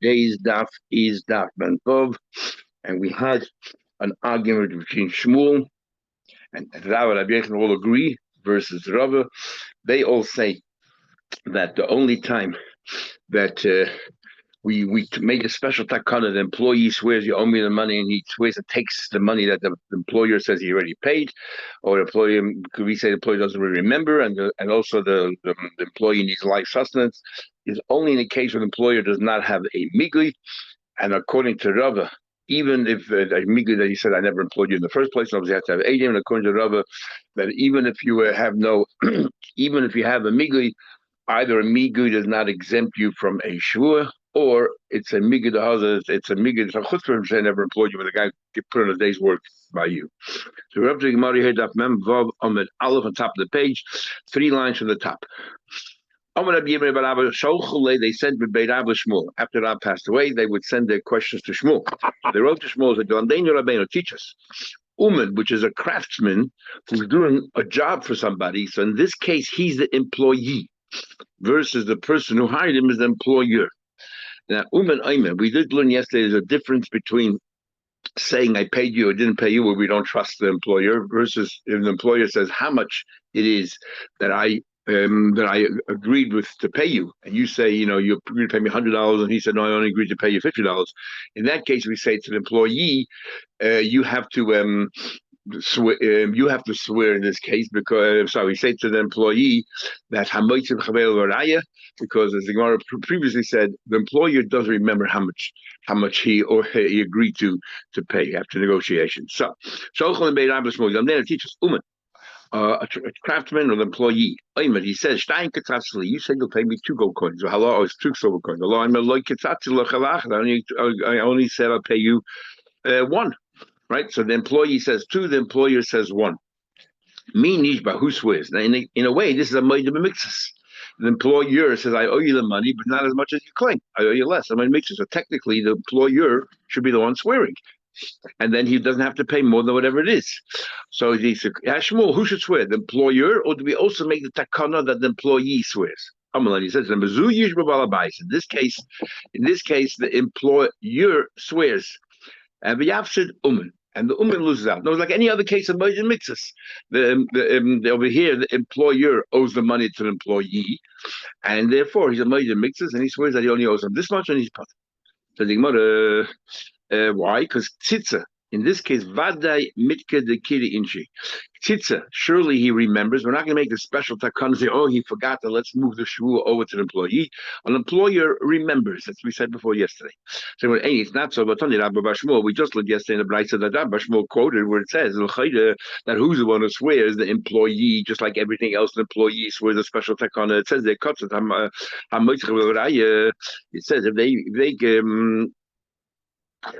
Today's daf is daf ben Tov, and we had an argument between Shmuel and Rav and Rabbi Yechon all agree versus Rava. They all say that the only time that we make a special takana, the employee swears you owe me the money, and he swears and takes the money that the employer says he already paid, or the employer could we say the employee doesn't really remember, and also the employee needs life sustenance, is only in the case where the employer does not have a migli. And according to Rava, even if immediately that he said I never employed you in the first place, obviously you have to have Adim. And according to Rava, that even if you have no, even if you have a migui, either a migui does not exempt you from a shvua, or it's a migui that has it's a migui that's a chutzpah say never employed you, but the guy put in a day's work by you. So Rav Gemara here, Daf Mem Vav Amid Aleph on top of the page, 3 lines from the top. They sent Shmuel. After Rab passed away, they would send their questions to Shmuel. They wrote to Shmuel, said, teach us. Uman, which is a craftsman who's doing a job for somebody. So in this case, he's the employee versus the person who hired him is the employer. Now, Uman Ayman, we did learn yesterday there's a difference between saying I paid you or didn't pay you, where we don't trust the employer, versus if the employer says how much it is that I agreed with to pay you, and you say, you agreed to pay me $100, and he said, no, I only agreed to pay you $50. In that case, we say to the employee, you have to swear in this case because we say to the employee that because as the Gemara previously said, the employer doesn't remember how much he agreed to pay after negotiation. So I'm there to teach us a craftsman or the employee. He says, you said you'll pay me 2 gold coins, or hello, it's 2 silver coins. I only said I'll pay you 1. Right? So the employee says 2, the employer says 1. Me nishba, who swears? Now, in a way, this is a moed mixus. The employer says, I owe you the money, but not as much as you claim. I owe you less. I'm a mixus. So technically, the employer should be the one swearing. And then he doesn't have to pay more than whatever it is. So he said, Shmuel, who should swear? The employer, or do we also make the takana that the employee swears? He says, in this case, the employer swears. And and the uman loses out. No, it's like any other case of merger mixes. Over here, the employer owes the money to the employee, and therefore he's a merger mixes, and he swears that he only owes him this much, and he's put. So the Gemara, why? Because tzitza. In this case, vaday mitka de kiri inchi. Tzitza, surely he remembers. We're not going to make the special takana and say, oh, he forgot that. Let's move the shvua over to the employee. An employer remembers. That's what we said before yesterday. So, hey, it's not so. But we just looked yesterday in the Brisa that Rabbi Shmuel quoted where it says that who's the one who swears? The employee, just like everything else, the employee swears a special takana. It says they cut it. It says if they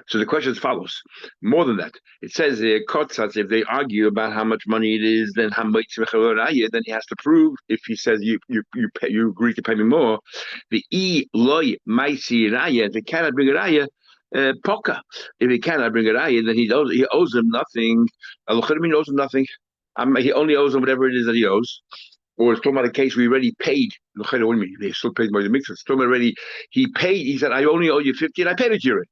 so the question is follows. More than that, it says if they argue about how much money it is, then how much then he has to prove. If he says you agree to pay me more, the loy maisi raya, if he cannot bring a raya, poka. If he cannot bring a raya, then he owes him nothing. He owes him nothing. He only owes him whatever it is that he owes. Or it's talking about a case we already paid. They still paid by the mixer. It's talking about already he paid. He said, I only owe you 50, and I paid it to you.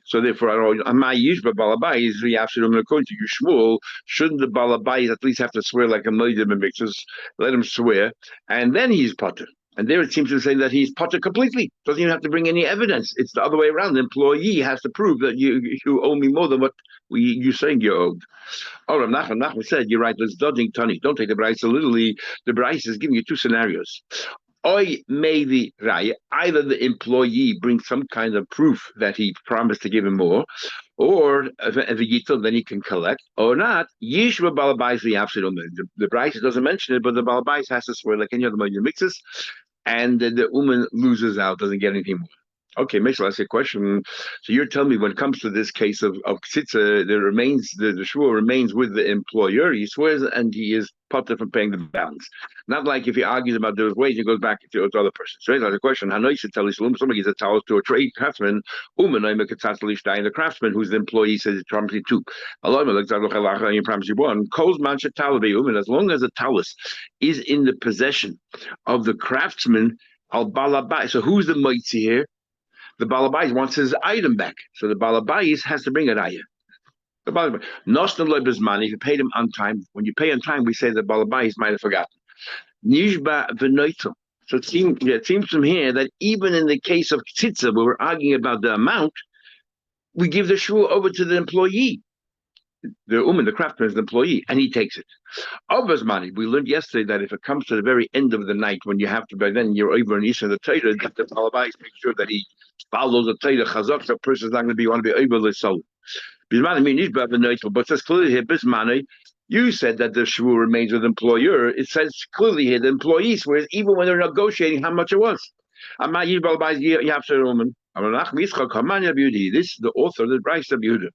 So therefore, my yishba balabais reafshirum according to you Shmuel, shouldn't the balabais at least have to swear like a moedim and mixes? Let him swear, and then he's potter. And there it seems to say that he's potter completely. Doesn't even have to bring any evidence. It's the other way around. The employee has to prove that you owe me more than what you're saying you owed. Oh, Nachman said, you're right, let's dodging Tony. Don't take the Bryce literally. The Bryce is giving you 2 scenarios. Maybe either the employee brings some kind of proof that he promised to give him more, or if then he can collect, or not. Yishva balabais the Bryce doesn't mention it, but the balabais has to swear like any other mixes, and the uman loses out, doesn't get anything more. Okay, Mitchell, that's a question. So you're telling me when it comes to this case of tzitza, the shvua remains with the employer. He swears and he is potter from paying the balance. Not like if he argues about those ways, he goes back to other person. So that's a question. Hanoi should tell somebody gives a towel to a trade craftsman. The craftsman who's the employee says it's promised you 2. You promise you 1. As long as the talus is in the possession of the craftsman, al balabai. So who's the mitzi here? The balabais wants his item back, so the balabais has to bring a raya. The balabais, Nostan loibas money. If you paid him on time, when you pay on time, we say the balabais might have forgotten. Nishba v'noitel. So it seems from here that even in the case of tzitza, where we're arguing about the amount, we give the shul over to the employee. The craftsman is the employee, and he takes it. Others money. We learned yesterday that if it comes to the very end of the night, when you have to, by then you're over in Eastern the Torah, that the Balabais make sure that he follows the Torah chazak. So a person's not going to want to be over the soul. But it says clearly here, Bismani, you said that the shvur remains with the employer. It says clearly here the employee swears even when they're negotiating how much it was. This is the author of the Bryce of Yehuda.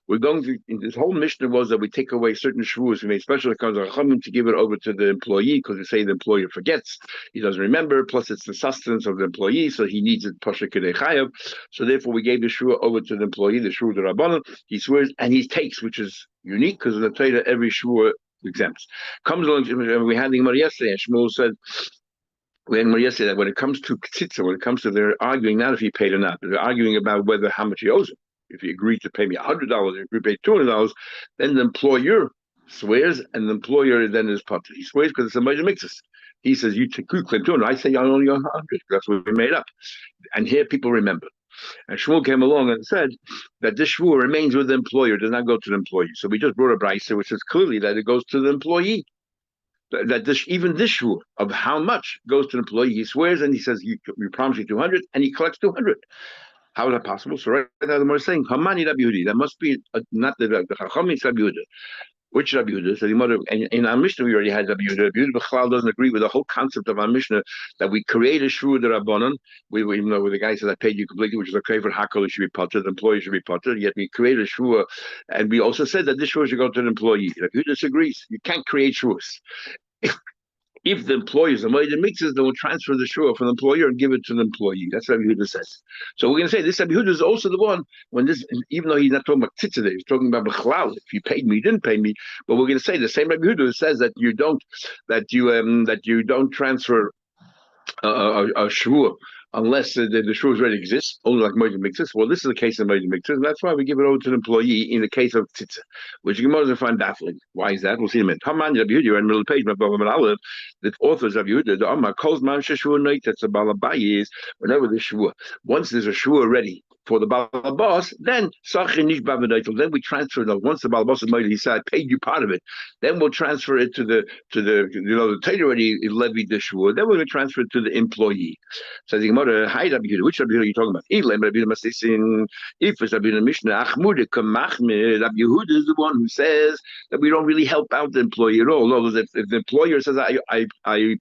We're going to, in this whole mission was that we take away certain shvuos. We made special accounts of Chachamim to give it over to the employee because we say the employer forgets, he doesn't remember. Plus, it's the sustenance of the employee, so he needs it pasha kedei chayav. So therefore, we gave the shvua over to the employee, the shvua the rabbanon. He swears and he takes, which is unique because in the Torah every shvua exempts. Comes along. We had the Gemara yesterday, and Shmuel said. We had yesterday that when it comes to tzitza, when it comes to they're arguing not if he paid or not, they're arguing about whether how much he owes him. If he agreed to pay me $100, if he paid $200, then the employer swears, and the employer then is part. He swears because it's a major mixes. He says you claim 200. I say I only owe 100. That's what we made up. And here people remember. And Shmuel came along and said that this shvuah remains with the employer, does not go to the employee. So we just brought a brisa which says clearly that it goes to the employee. That even this shvur of how much goes to the employee, he swears and he says, you promise me 200, and he collects 200. How is that possible? So right now the more saying, Hamani Rabbi Yehudi, that must be not the Chacham, it's Rabbi Yehuda. Which Rabbi Yehuda? So the mother, and in our Mishnah we already had Rabbi Yehuda. Rabbi Yehuda B'chlal doesn't agree with the whole concept of our Mishnah that we create a shvur the Rabbanon. We even though the guy says I paid you completely, which is a favorite hakol, it should be potter, the employee should be potter. Yet we create a shvur, and we also said that this shvur should go to the employee. Rabbi Yehuda disagrees. You can't create shvurs. If the employer is the Moed mixes, they will transfer the shua from the employer and give it to the employee. That's what Rabbi Yehuda says. So we're going to say this Rabbi Yehuda is also the one when this, even though he's not talking about tzitza, he's talking about b'chlal. If you paid me, you didn't pay me. But we're going to say the same Rabbi Yehuda says that you don't transfer a shua unless the shvuos already exists, only like Moed mixes. Well, this is the case of Moed mixes, and that's why we give it over to the employee in the case of tzitza, which you can find baffling. Why is that? We'll see in a minute. Haman Rabbi Yehuda, in the middle of the page, the authors of Yehuda, the Amma calls man sheshua night. That's a balabai is whenever the shvua. Once there's a shvua ready for the balabas, then then we transfer it. Once the balabas is made, he said, I paid you part of it. Then we'll transfer it to the the Torah already levied the shvua. Then we're going to transfer it to the employee. So the Gemara, hi Rabbi Yehuda, which Rabbi Yehuda are you talking about? If it's Rabbi Yehuda Mishnah, Achmude Kamachme, Rabbi Yehuda is the one who says that we don't really help out the employee at all. No, if the employer says I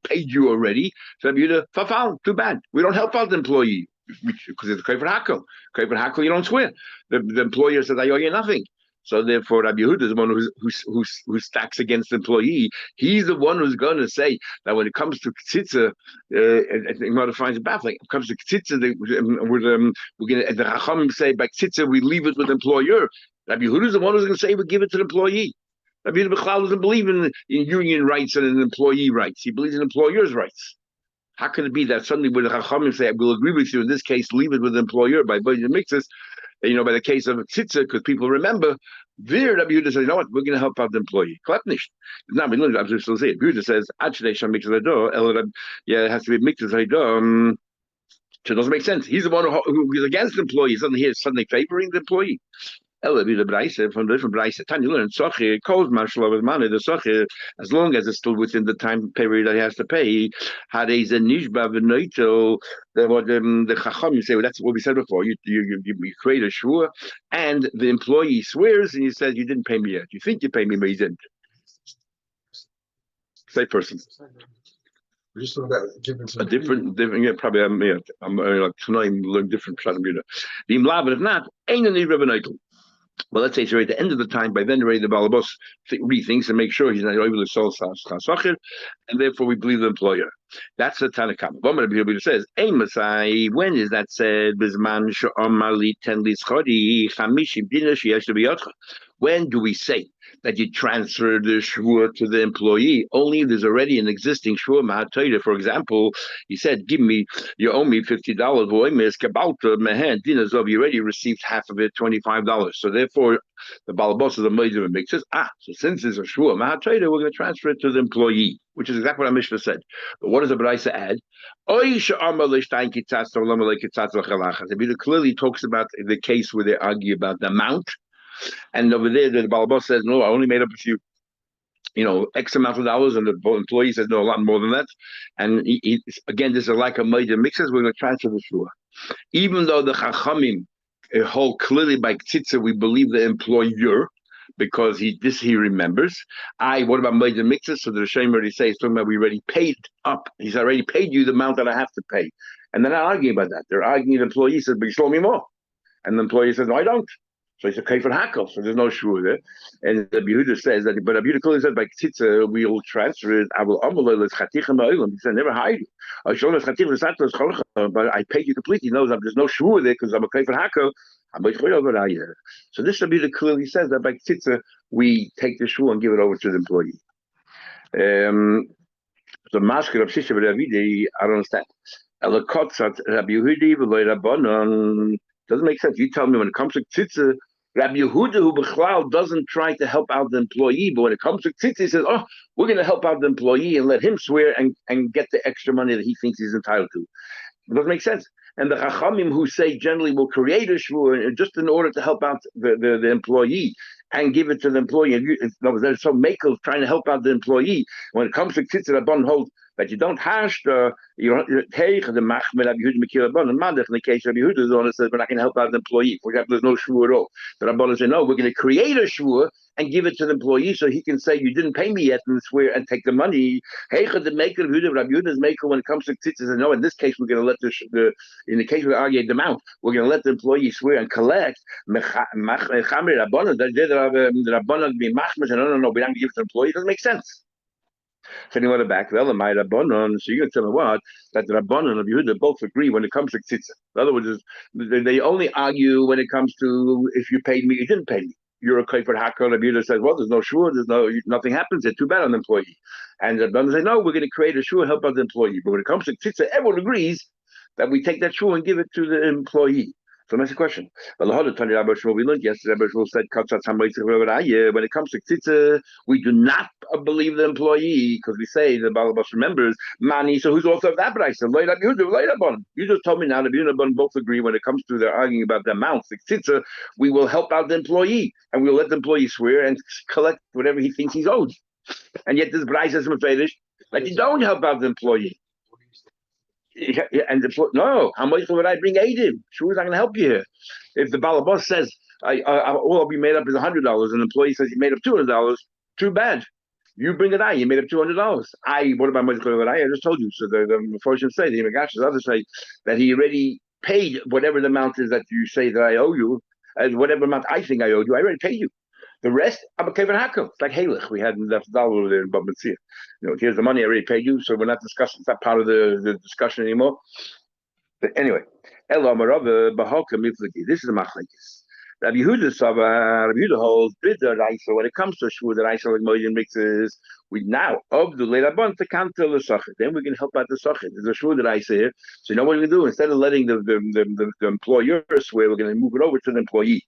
paid you already, so Rabbi Yehuda, fafal, too bad. We don't help out the employee because it's a kafir hakel. Kafir hakel, you don't swear. The employer says I owe you nothing. So therefore, Rabbi Yehuda is the one who stacks against the employee. He's the one who's going to say that when it comes to tzitza, I think Mother finds it baffling. When it comes to tzitza, we're going to the Chachamim say by tzitza we leave it with the employer. Rabbi Yehuda is the one who's going to say we give it to the employee. Rabbi Yehuda B'chlal doesn't believe in union rights and in employee rights. He believes in employer's rights. How can it be that suddenly when the Chachamim say we'll agree with you in this case, leave it with the employer by the mixes? By the case of tzitza, because people remember, there Rabbi Yehuda says, you know what, we're going to help out the employee. Klapnish. Now, we learned, I'm still saying, Yehuda says, actually, it has to be mixed so it doesn't make sense. He's the one who is against the employee. Suddenly favoring the employee. From different Braisa. Tanya learned Sochi calls marshal of his money. The Sochi, as long as it's still within the time period that he has to pay, had a nishba v'noito. The Chacham, you say, well, that's what we said before. You create a shvur, and the employee swears, and he says, you didn't pay me yet. You think you paid me, but you didn't. Same person. We're just talking about giving a different, yeah, probably. I'm like tonight. Learn different pshatim. The imla, but if not, ain't any rabbanaitel. Well, let's say it's right at the end of the time. By then, already the balabos rethinks and make sure he's not able to sell sachir, and therefore we believe the employer. That's the Tanakama. One of the people says, "Hey, Masai, when is that said? Bizman she'amali ten lischodi chamishim dina sheyesh lebiyotcha." When do we say that you transfer the shvur to the employee? Only if there's already an existing shvur mahatayda. For example, he said, "Give me, you owe me $50. You already received half of it, $25. So therefore, the balabos of the meidim makes says, so since there's a shvur mahatayda, we're going to transfer it to the employee, which is exactly what our Mishnah said. But what does the Baraisa add? It clearly talks about the case where they argue about the amount. And over there, the Balabos says, no, I only made up a few, X amount of dollars. And the employee says, no, a lot more than that. And again, there's a lack of major mixes. We're going to transfer the shua. Even though the Chachamim hold clearly by Tzitza, we believe the employer, because he remembers. What about major mixes? So the Rishonim already say, he's talking about we already paid up. He's already paid you the amount that I have to pay. And they're not arguing about that. They're arguing, the employee says, but you show me more. And the employee says, no, I don't. So it's okay for hakel, so there's no shvur there. And the Yehuda says that, but Yehuda clearly said by tzitza we will transfer it. I will He said never hide you. But I paid you completely. He knows there's no shvur there because I'm okay for hakel. So this Yehuda clearly says that by tzitza we take the shvur and give it over to the employee. So masker of Shisha B'Ravidi, I don't understand. Rabbi Yehudi v'loy Rabbanon. Doesn't make sense. You tell me when it comes to tzitza, Rabbi Yehuda, who b'chlal doesn't try to help out the employee, but when it comes to tzitza, he says, we're going to help out the employee and let him swear and get the extra money that he thinks he's entitled to. It doesn't make sense. And the Chachamim who say generally will create a shvur just in order to help out the employee and give it to the employee. There's some makel trying to help out the employee. When it comes to tzitza, Rabban holds that you don't hash the teich the machmer Rabbi Yehuda Mekil Rabban and Mandach. In the case of Yehuda, the one that says we're not going to help out the employee. For example, there's no shvur at all. The Rabban say no, we're going to create a shvur and give it to the employee so he can say you didn't pay me yet and swear and take the money. Heicha the maker of Yehuda, Rabbi Yehuda's maker when it comes to tzitza says no. In this case, we're going to let in the case we argue the amount, we're going to let the employee swear and collect. Machmer Rabban, the Rabban be machmer. No, we're not going to give it to the employee. It doesn't make sense. So you want to back well, my Rabbanon. So you're going to tell me what? That the Rabbanon of Yehuda both agree when it comes to tzitza. In other words, they only argue when it comes to if you paid me, you didn't pay me. You're a kafir hacker. Rabbi Yehuda says, well, there's no shvur, nothing happens. It's too bad on the employee. And the Rabbanon say, no, we're going to create a shvur and help out the employee. But when it comes to tzitza, everyone agrees that we take that shvur and give it to the employee. So that's the question. We learned yesterday, Rabbi Shmuel said, when it comes to tzitza, we do not believe the employee because we say the Balabas remembers money. So who's also of that brayso? You just told me now that Rabbi both agree when it comes to their arguing about the amounts. The tzitza, we will help out the employee and we'll let the employee swear and collect whatever he thinks he's owed. And yet this brayso is mefedish that you don't help out the employee. And no, how much would I bring Adim? Sure, I'm going to help you here. If the Balabos says all I'll be made up is $100, and the employee says you made up $200, too bad. You bring it out, you made up $200. What about my I just told you. So the fortune say the Imagashas others say that he already paid whatever the amount is that you say that I owe you, and whatever amount I think I owed you, I already paid you. The rest, I'm a kevin hakel. It's like Halech. We had left dollar there in Babbatzia. Here's the money I already paid you, so we're not discussing. It's not part of the discussion anymore. But anyway, this is a machlekes. Rabbi Yehuda holds bidder raisa. When it comes to shvur, the raisa like moed mixes. We now of the leilabon to counter the sachet. Then we can help out the sachet. There's a shvur that I say here. So you know what we do? Instead of letting the employer swear, we're going to move it over to the employee.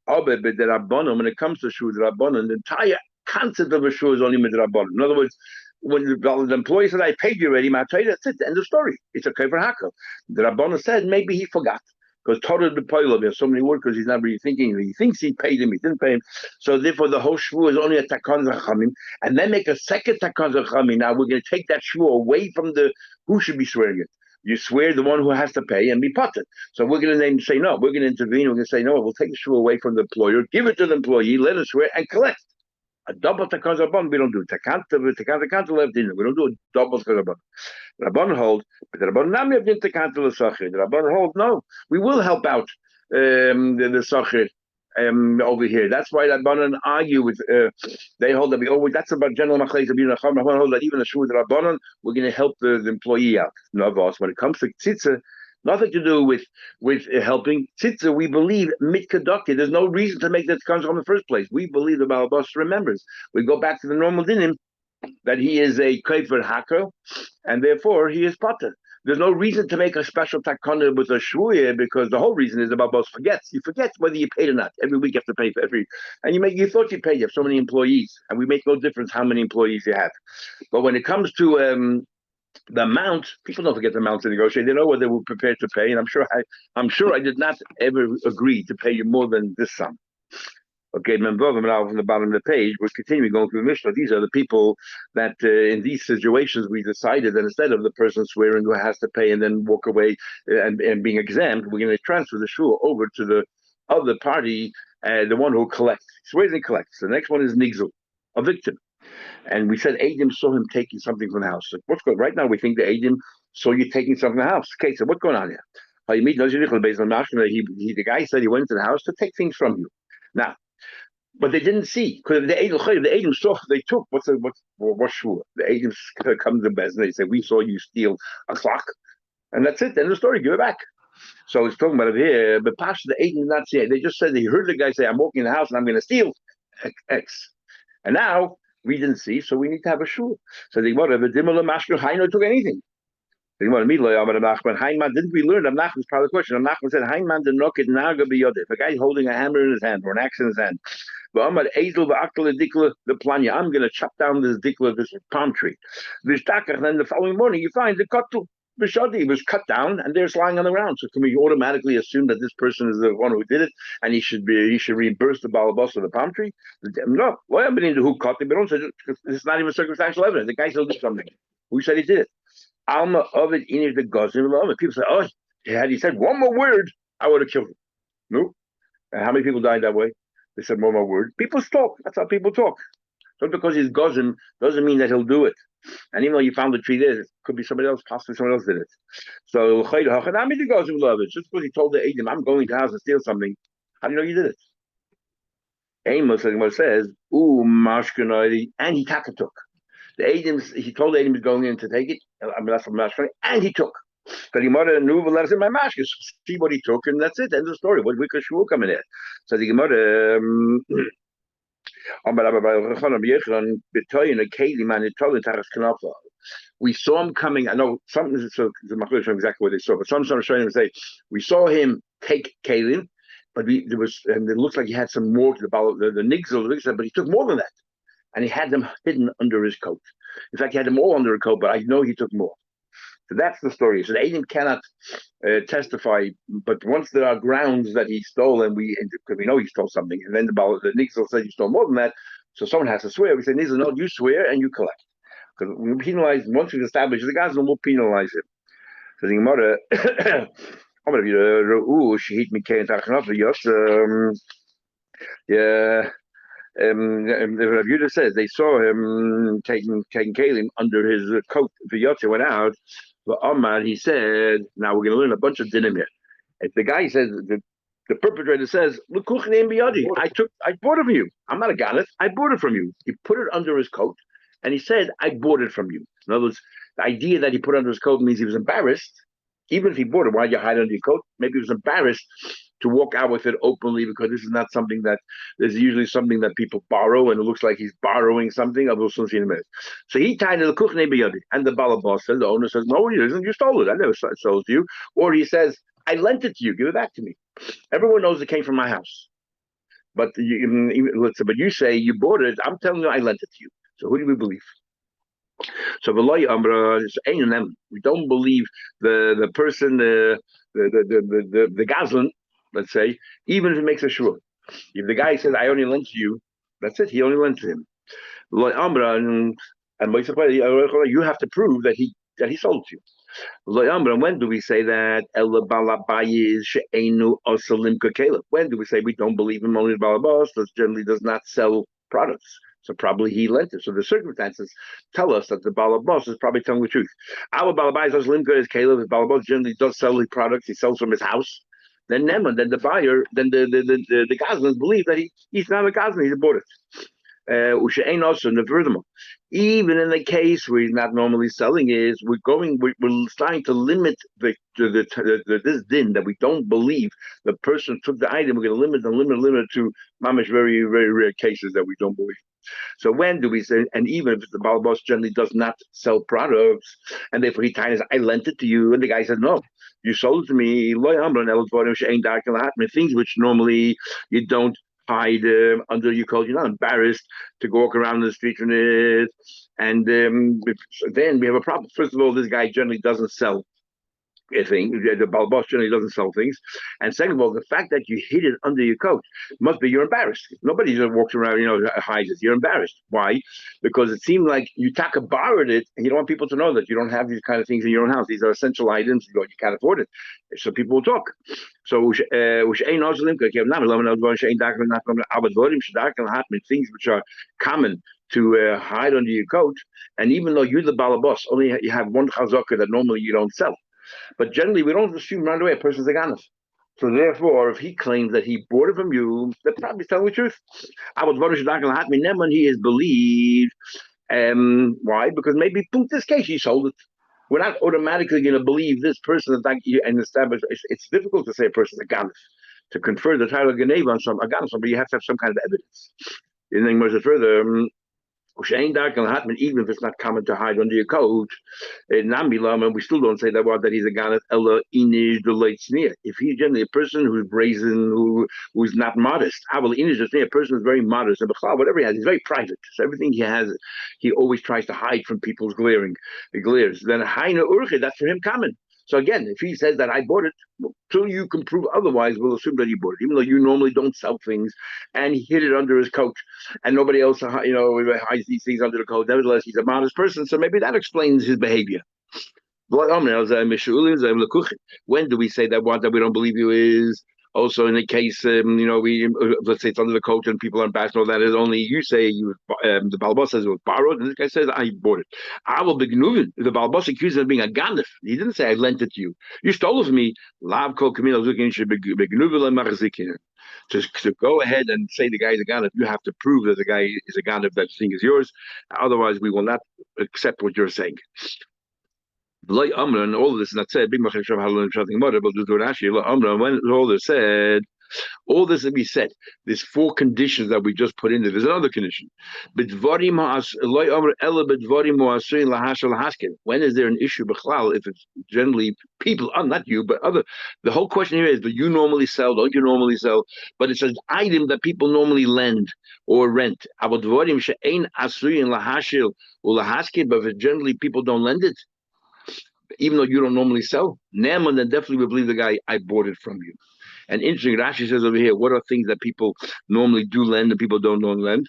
But the Rabbanon, when it comes to shvur, the Rabbanon, the entire concept of a shvur is only with the Rabbanon. In other words, when the employee said, I paid you already, that's it, the end of the story. It's a kafir hakel. The Rabbanon said, maybe he forgot. Because Torah the Poilov, there's so many workers, he's not really thinking. He thinks he paid him, he didn't pay him. So therefore, the whole shvur is only a takon zachamim. And then make a second takon zachamim. Now we're going to take that shvur away from who should be swearing it. You swear the one who has to pay and be potted. So we're going to say no. We're going to intervene. We're going to say no. We'll take the shvur away from the employer, give it to the employee, let us swear, and collect. A double takon zabon we don't do. Takanta left in. We don't do a double takon zabon. Rabban hold, but the Rabban nami of takanta l'sachir. The Rabban hold no. We will help out the sachir over here. That's why Rabbanan argue with. They hold that we always. That's about general machlekes. Rabbanan hold that even the shul with Rabbanan, we're going to help the employee out. Navos. When it comes to tzitza, nothing to do with helping tzitza. We believe mitkadaki. There's no reason to make that contract in the first place. We believe the Balabas remembers. We go back to the normal dinim that he is a kaifer hacker, and therefore he is potter. There's no reason to make a special takana with a shvuya because the whole reason is about both forgets. You forget whether you paid or not. Every week you have to pay for every, and you thought you paid. You have so many employees, and we make no difference how many employees you have. But when it comes to the amount, people don't forget the amount to negotiate. They know what they were prepared to pay, and I'm sure I did not ever agree to pay you more than this sum. Okay, now from the bottom of the page, we're continuing going through the Mishnah. These are the people that in these situations we decided that instead of the person swearing who has to pay and then walk away and being exempt, we're going to transfer the shul over to the other party, the one who collects. Swears and collects. The next one is Nigzel, a victim. And we said Adim saw him taking something from the house. So what's going on? Right now we think that Adim saw you taking something from the house. Okay, so what's going on here? The guy said he went into the house to take things from you. Now, but they didn't see because the Adim saw they took what's sure. The Adim come to Bez and they say we saw you steal a clock, and that's it. End of the story. Give it back. So he's talking about it here. But Pasha the Adim did not see it. They just said they heard the guy say, "I'm walking in the house and I'm going to steal X," and now we didn't see, so we need to have a shul. So the Gemara, the Dimala Mashker Haino took anything. The Gemara, Heinman, didn't we learn? Nachman's part of the question. Nachman said, Heinman did not get naga biyodeh. If a guy holding a hammer in his hand or an axe in his hand, I'm going to chop down this dikla, this palm tree. And then the following morning, you find the katu. Bishadi was cut down and they're lying on the ground. So can we automatically assume that this person is the one who did it and he should reimburse the balabas of the palm tree? No, who cut it? It's not even circumstantial evidence. The guy still did something. Who said he did it? Alma of it in the gozim. People say, oh, had he said one more word, I would have killed him. No. And how many people died that way? They said one more word. People talk. That's how people talk. Just because he's gozim doesn't mean that he'll do it. And even though you found the tree there, it could be somebody else, possibly someone else did it. So just because he told the Adim, I'm going to the house and steal something, how do you know you did it? Amos says, ooh, mashkanoi, and he took. The Adim, he told the Adim he's going in to take it, that's what mashkanoi, and he took. But he might have knew let us in my mashkas, see what he took, and that's it. End of the story. What week of shul coming in? So the Gemara. We saw him coming. I know some so the Machloek show exactly what they saw, but some are showing him say we saw him take kalim, but there was and it looks like he had some more to the nigzel, but he took more than that, and he had them hidden under his coat. In fact, he had them all under a coat, but I know he took more. So that's the story. So the Adim cannot testify, but once there are grounds that he stole, and we know he stole something, and then the Nixel said you stole more than that, so someone has to swear. We say, Nixel, no, you swear and you collect. Because we penalize, once we establish the guys, we'll penalize him. So the Gemara, the Rav Yudah says they saw him taking kalim under his coat. The Yotze went out. But Omar, he said, now we're going to learn a bunch of dinim here. If the guy says, the perpetrator says, I bought it from you. I'm not a ganef. I bought it from you. He put it under his coat, and he said, I bought it from you. In other words, the idea that he put it under his coat means he was embarrassed. Even if he bought it, why'd you hide under your coat? Maybe he was embarrassed to walk out with it openly because this is not something that there's usually something that people borrow and it looks like he's borrowing something. I will soon see in a minute. So he tied the kuchne biyadi, and the balabas says, the owner says, no, he isn't. You stole it. I never sold it to you. Or he says, I lent it to you. Give it back to me. Everyone knows it came from my house. But you say you bought it. I'm telling you, I lent it to you. So who do we believe? So we don't believe the person, the gazlan, let's say, even if it makes a shur. If the guy says, I only lent to you, that's it, he only lent to him. And you have to prove that he sold to you. When do we say that? When do we say we don't believe him only balabas? That generally does not sell products. So probably he lent it. So the circumstances tell us that the balabas is probably telling the truth. Our balabas is limka is Caleb. The balabas generally does sell the products. He sells from his house. then Neman, then the buyer, then the Goslings believe that he's not a Goslin, he's bought it. Ain't also in the furthermore, even in the case where he's not normally selling, is we're starting to limit this din that we don't believe the person took the item. We're going to limit to mamish very very rare cases that we don't believe. So when do we say? And even if the balabos generally does not sell products, and therefore he ties, I lent it to you, and the guy says no. You sold it to me. Things which normally you don't hide under your coat. You're not embarrassed to walk around the street with it. And then we have a problem. First of all, this guy generally doesn't sell thing. The Balbos generally doesn't sell things. And second of all, the fact that you hid it under your coat must be you're embarrassed. Nobody just walks around, hides it. You're embarrassed. Why? Because it seemed like you taka borrowed it, and you don't want people to know that you don't have these kind of things in your own house. These are essential items. You can't afford it. So people will talk. So things which are common to hide under your coat, and even though you're the balabos, only you have one chazaka that normally you don't sell. But generally, we don't assume right away a person's a ganef. So therefore, if he claims that he bought it from you, they're probably telling the truth. He is believed. Why? Because maybe this case he sold it. We're not automatically going to believe this person and establish. It's difficult to say a person's a ganef. To confer the title of Geneva on some a ganef, but you have to have some kind of evidence. And then goes further. Even if it's not common to hide under your coat, and we still don't say that he's a ganef ella inish the if he's generally a person who's brazen, who's not modest. Inish a person who's very modest, and whatever he has, he's very private. So everything he has, he always tries to hide from people's glares. Then haina urche, that's for him common. So again, if he says that I bought it, till you can prove otherwise, we'll assume that he bought it, even though you normally don't sell things, and he hid it under his coat, and nobody else, hides these things under the coat. Nevertheless, he's a modest person, so maybe that explains his behavior. When do we say that we don't believe you is? Also, in the case, let's say it's under the coat and people are embarrassed, all that is only you say the Balbos says it was borrowed, and this guy says I bought it. I will be gnuvin. The Balbos accused him of being a ganef. He didn't say I lent it to you. You stole it from me. Lav kol kamil zukin should be gnuvin. To go ahead and say the guy is a ganef, you have to prove that the guy is a ganef, that thing is yours. Otherwise, we will not accept what you're saying. And all of this is not said. When all this said, all this to be said, there's four conditions that we just put in there. There's another condition. When is there an issue? If it's generally people, not you, but other. The whole question here is: do you normally sell? Don't you normally sell? But it's an item that people normally lend or rent. But if generally people don't lend it, even though you don't normally sell, Naaman, then definitely would believe the guy, I bought it from you. And interesting, Rashi says over here, what are things that people normally do lend and people don't lend?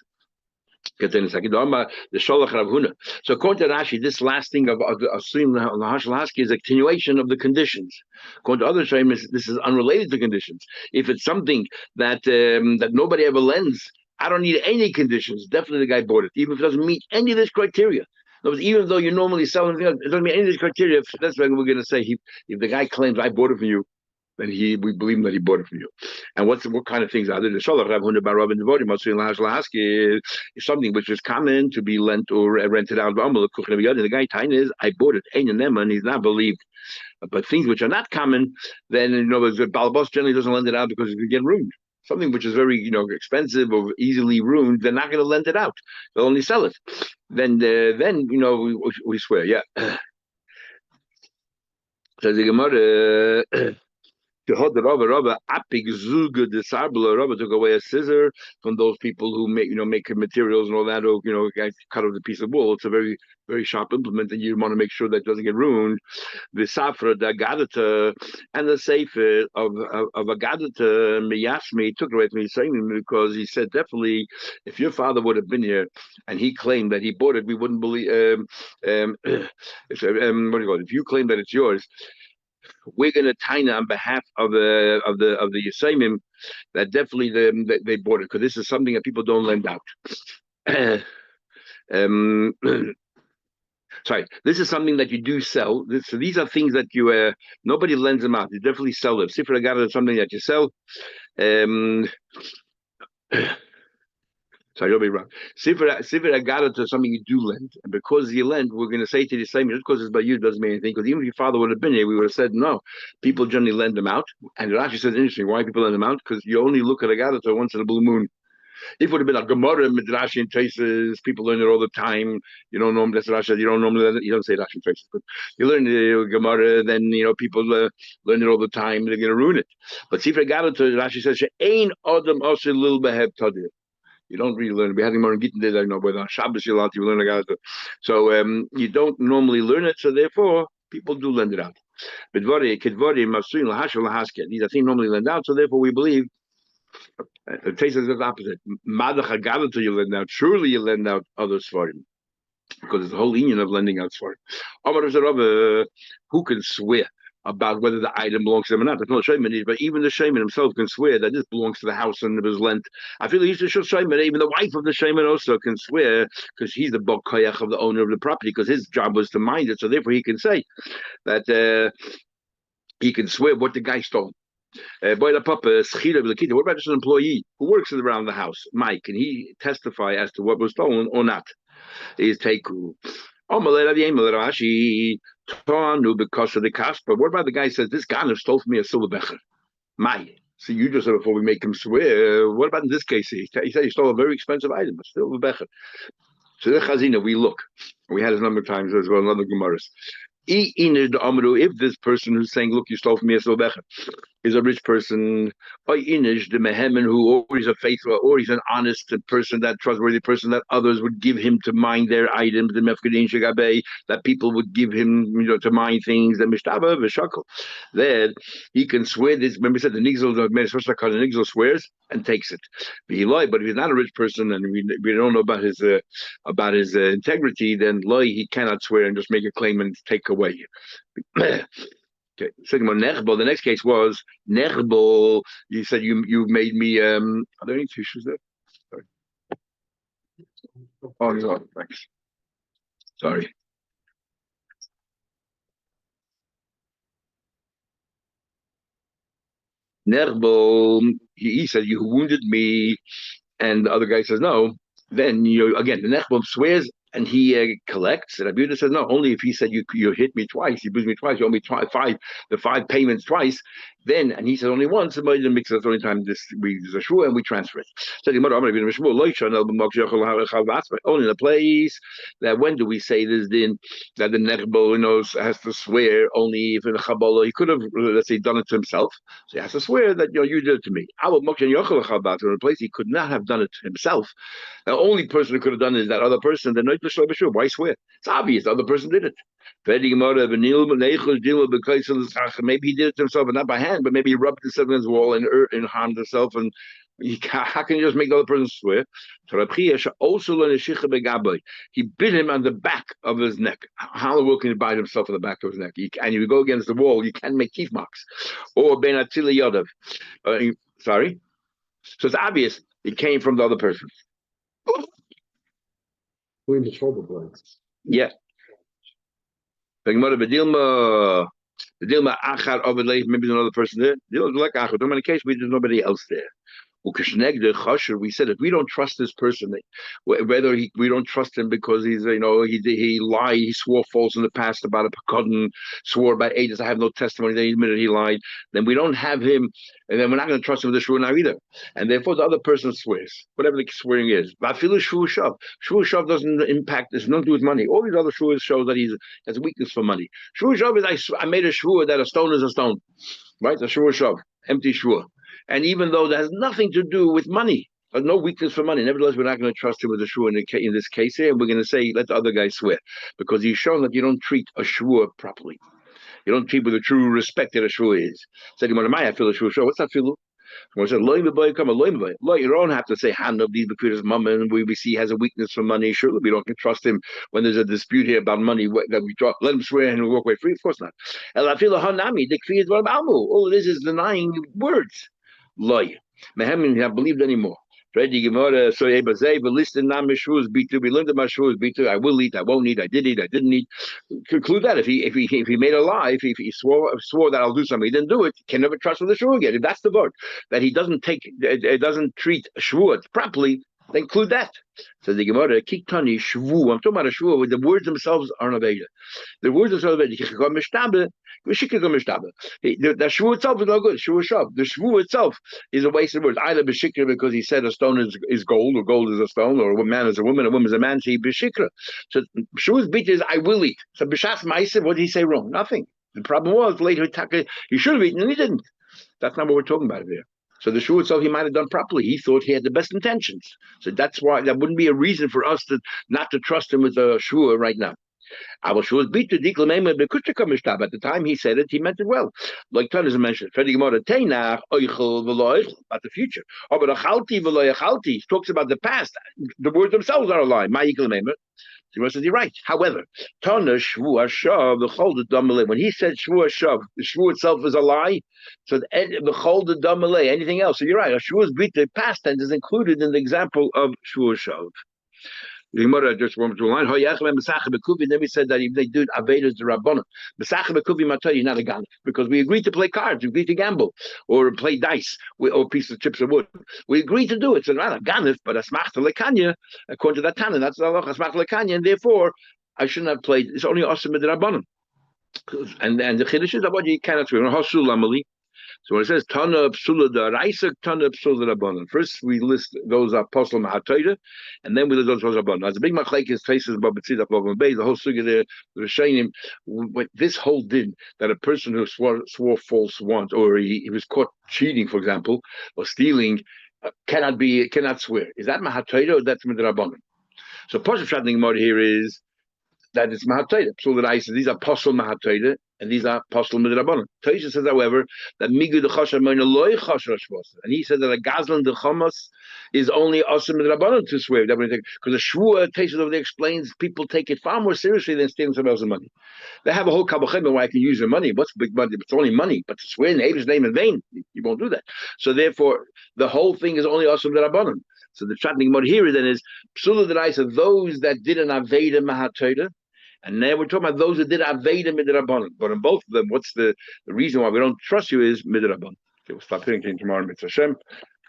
The Sholach Rav Huna. So according to Rashi, this last thing of Asrim Lahashalaski is a continuation of the conditions. According to other Shaimis, this is unrelated to conditions. If it's something that that nobody ever lends, I don't need any conditions. Definitely the guy bought it, even if it doesn't meet any of this criteria. Even though you normally sell anything else, it doesn't meet any of these criteria. That's why we're going to say if the guy claims I bought it from you, then we believe him that he bought it from you. And what kind of things are there? The Sholach Rav Huna bar Rabin Devorim is something which is common to be lent or rented out. The guy time is I bought it, and he's not believed. But things which are not common, then the Balabos generally doesn't lend it out because it could get ruined. Something which is very expensive or easily ruined, they're not going to lend it out. They'll only sell it. Then we swear, yeah. Says the Gemara. The Rabba apig zuga the sarbla Rabba took away a scissor from those people who make materials and all that, or guys cut off the piece of wool. It's a very, very sharp implement, and you want to make sure that it doesn't get ruined. The safra, the agadata, and the sefer of agadata miyashmi took it away from me, saying because he said definitely if your father would have been here and he claimed that he bought it, we wouldn't believe. What do you call it? If you claim that it's yours, we're going to taina on behalf of the Yisayimim that definitely they bought it, because this is something that people don't lend out. Sorry, this is something that you do sell. So these are things that you nobody lends them out. You definitely sell them. Sifra Agada is something that you sell. Um, Sorry, don't be wrong. Sifra Agada is something you do lend, and because you lend, we're going to say to the same. Just because it's by you doesn't mean anything. Because even if your father would have been here, we would have said no. People generally lend them out, and Rashi says interesting. Why people lend them out? Because you only look at Agada once in a blue moon. If it would have been a Gemara, Midrash, and traces, people learn it all the time. You don't know that's Rashi. You don't normally learn it. You don't say Rashi and traces, but you learn the Gemara, then people learn it all the time. They're going to ruin it. But Sifra Agada, Rashi says, "She'ain adam asher lil behev tadir." You don't really learn. We had more in Gittin I know, but on Shabbos you're allowed to learn Agada. So you don't normally learn it. So therefore, people do lend it out. These are things normally lend out. So therefore, we believe. The taste is the opposite. Madach Agada you lend out. Surely you lend out others for him. Because it's the whole union of lending out for him. Who can swear about whether the item belongs to him or not? There's no shayman, but even the shayman himself can swear that this belongs to the house and it was lent. I feel he's the shayman. Even the wife of the shayman also can swear because he's the bok koyach of the owner of the property because his job was to mind it. So therefore he can say that he can swear what the guy stole. What about just an employee who works around the house, Mike? Can he testify as to what was stolen or not? Is Teiku. Because of the cost. But what about the guy who says this guy stole from me a silver becher? My. So you just said before we make him swear. What about in this case? He said he stole a very expensive item, a silver becher. So the chazina, we look. We had it a number of times as well in other gemaras. If this person who's saying, look, you stole from me a silver becher, is a rich person, or inish the mehemen who, or he's a faithful, or he's an honest person, that trustworthy person that others would give him to mind their items, the mefkedin shagabe, that people would give him, to mind things, the mishtaba v'shakol. Then he can swear this. Remember, we said the nigzel, the nigzel swears and takes it. But if he's not a rich person and we don't know about his integrity, then he cannot swear and just make a claim and take away. Okay, second one, Nechbo. The next case was Nechbo. You said you made me. Are there any tissues there? Sorry. Oh, no, thanks. Sorry. Nechbo. He said you wounded me, and the other guy says no. Then again the Nechbo swears and he collects. And Abuda says no, only if he said you hit me twice, you bruised me twice, you owe me five payments twice. Then and he said only once. Somebody didn't mix it. That's the only time we do a shua and we transfer it. So the mother only in a place that when do we say this din that the nechbo has to swear only if in a chabola he could have let's say done it to himself. So he has to swear that you did it to me. In a place he could not have done it to himself. The only person who could have done it is that other person. Then why swear? It's obvious the other person did it. Maybe he did it to himself, but not by hand, but maybe he rubbed himself against the wall and harmed himself. And how can you just make the other person swear? He bit him on the back of his neck. How in the world can he bite himself on the back of his neck? And you go against the wall, you can make teeth marks. Or Ben Atila Yodav. Sorry? So it's obvious it came from the other person. Between the shoulder blades. Yeah. Maybe there's another person there. In any case, there's nobody else there. We said if we don't trust this person, whether we don't trust him because he's he lied, he swore false in the past about a pekudin, swore about ages. I have no testimony. Then he admitted he lied. Then we don't have him, and then we're not going to trust him with the shur now either. And therefore, the other person swears, whatever the swearing is. But I feel shur shav. Shur shav doesn't impact. It's nothing to do with money. All these other shurs show that he has a weakness for money. Shur shav is I made a shur that a stone is a stone, right? The shur shav, empty shur. And even though that has nothing to do with money, there's no weakness for money. Nevertheless, we're not going to trust him with a shua in this case here, and we're going to say, let the other guy swear. Because he's shown that you don't treat a shua properly. You don't treat with the true respect that a shua is. Said, I feel a shua. What's that feel? When I said, you don't have to say, hand of these because mom and we see he has a weakness for money. Surely we don't trust him when there's a dispute here about money that we talk, let him swear and we'll walk away free. Of course not. All it is denying words. Loy. Mehem have believed anymore. Ready Gemara, so Ebazay, but listen, Nam Meshuvas Bitu, we learned about Meshuvas Bitu. I will eat, I won't eat, I did eat, I didn't eat. Conclude that if he made a lie, if he swore that I'll do something, he didn't do it, can never trust with the Shvuah again. If that's the vote that he doesn't treat Shvuah properly, then include that. So the Gemara, Kiktani Shvu. I'm talking about a Shvuah where the words themselves are not Aveda. The words themselves are Aveda. The Shvu itself is no good. Shvu Shav. The Shvu itself is a waste of words. Either b'shikra because he said a stone is gold, or gold is a stone, or a man is a woman is a man. So he b'shikra. So Shvu's beat is I will eat. So b'shas ma'aser, what did he say wrong? Nothing. The problem was later he should have eaten and he didn't. That's not what we're talking about here. So the Shvu itself he might have done properly. He thought he had the best intentions. So that's why that wouldn't be a reason for us to not to trust him with a Shvu right now. At the time he said it, he meant it well. Like Tanis mentioned, about the future. He talks about the past. The words themselves are a lie. So he says you're right. However, when he said Shvu Shav, the Shvu itself is a lie. So anything else. So you're right. A Shvu's bit the past tense is included in the example of Shvu Shav. The Gemara just went to a line. Then we said that if they do Avedas the Rabbanon, not a ganif, because we agreed to play cards, we agreed to gamble, or play dice, or a piece of chips of wood. We agreed to do it. So not a ganif, but a smachta lekanya, according to that Tana, that's the halacha smachta lekanya, and therefore I shouldn't have played. It's only awesome with the Rabbanon. And the chiddush is about you cannot swear. Hasul amali. So when it says Tana Psula Daraisa, Tana Psula Rabbanon. First we list those apostle Mahatayra, and then we list those Rabbanon. As a big machlekes faces about B'tzida Pogam Bay, the whole sugya there, the Rishonim, this whole din that a person who swore false once, or he was caught cheating, for example, or stealing, cannot swear. Is that Mahatayra or that's Midrabanon? So Pasha Shatning Mod here is that it's Mahatayra. So that I said these are apostle Mahatayra and these are apostle Midrabanon. Taisha says, however, that Migu the Chasha Moina Loi Chasha Shvos. And he said that a Gazlan the Chamas is only awesome Midrabanon to swear. Because the Shvua Taisha over there explains people take it far more seriously than stealing somebody else's money. They have a whole kabbalah where I can use their money. What's big money? It's only money. But to swear in the Abel's name in vain, you won't do that. So therefore, the whole thing is only awesome Midrabanon. So the chatting mod here then is Psula the Raisa, those that did an Aveda Mahatayra. And now we're talking about those who did Aveda Midrabanan. But in both of them, what's the reason why we don't trust you is Midrabanan. Okay, we'll stop hearing tomorrow, Mitzvah Hashem.